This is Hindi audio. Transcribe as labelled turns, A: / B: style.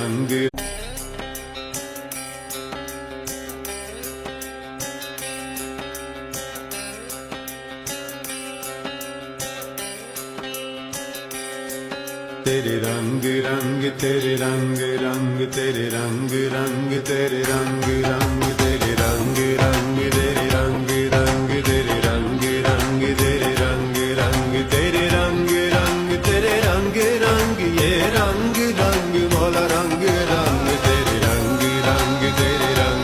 A: रंग तेरे रंग रंग तेरे रंग रंग तेरे रंग रंग तेरे रंग रंग तेरे रंग रंग तेरे रंग रंग तेरे रंग रंग तेरे रंग रंग तेरे रंग रंग तेरे रंग रंग ये रंग रंग मौला रंग रंग तेरे रंग रंग तेरे रंग